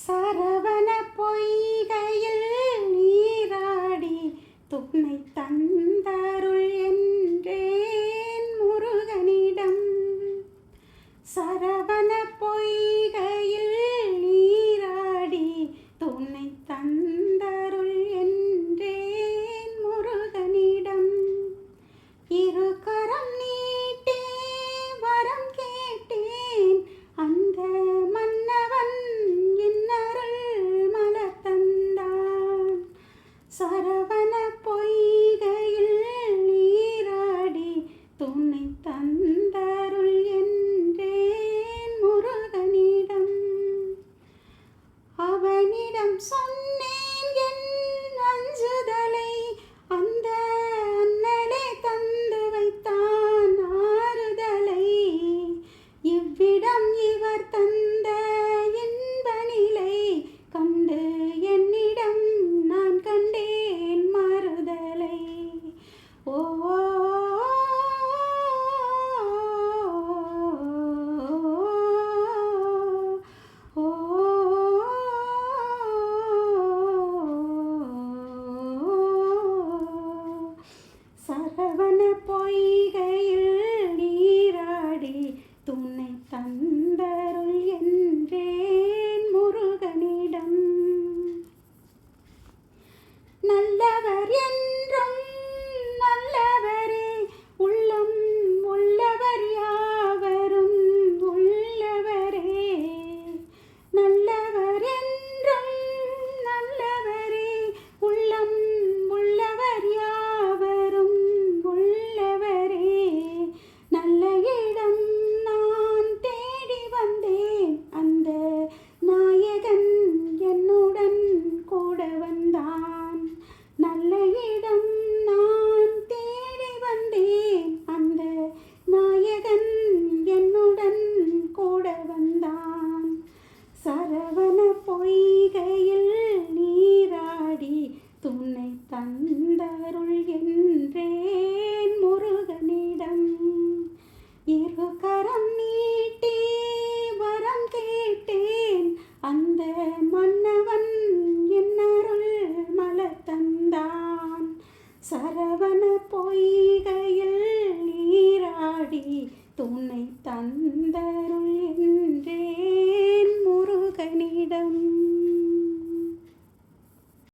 சரவண பொய்கையில் நீராடி துணை தந்தருள் என்றேன் முருகனிடம். சரவண பொய்கையில் நீராடி துணை தந்தருள் என்றேன் முருகனிடம். இரு கரம் நீட்டே வரம் கேட்டேன், அந்த மன்னவன் இன்னருள் மலர் தந்தான். சரவண பொய்கையில் நீராடி துணை தந்தருள் என்றேன் முருகனிடம். அவனிடம் சொன்னேன் என் அஞ்சுதலை, அந்த அண்ணலே தந்து வைத்தான் ஆறுதலை. இவ்விடம் இவர் தந்த இன்ப நிலை கண்டு என்னிடம் நான் கண்டேன் மாறுதலை. ஓ சரவண பொய்கையில் நீராடி துணை தந்தருள் என்றேன் முருகனிடம். நல்லவர் என்றும் நல்லவரே, உள்ளம் உள்ளவர் யாவரும் உள்ளவரே. நல்லவர் என்றும் நல்லவரே, உள்ளம் உள்ளவர் யாவரும் உள்ளவரே. நல்ல இடம் நான் தேடி வந்தேன், அந்த நாயகன் என்னுடன் கூட வந்தான். நல்ல இடம் நான் தேடி வந்தேன், அந்த நாயகன் என்னுடன் கூட வந்தான். சரவண பொய்கையில் நீராடி துணை தந்தருள் என்றேன் முருகனிடம். இரு கரம் நீட்டி வரம் கேட்டேன், அந்த மன்னவன் என்னருள் மலர் தந்தான். சரவண பொய்கையில் நீராடி துணை தந்தருள் என்றேன் முருகனிடம்.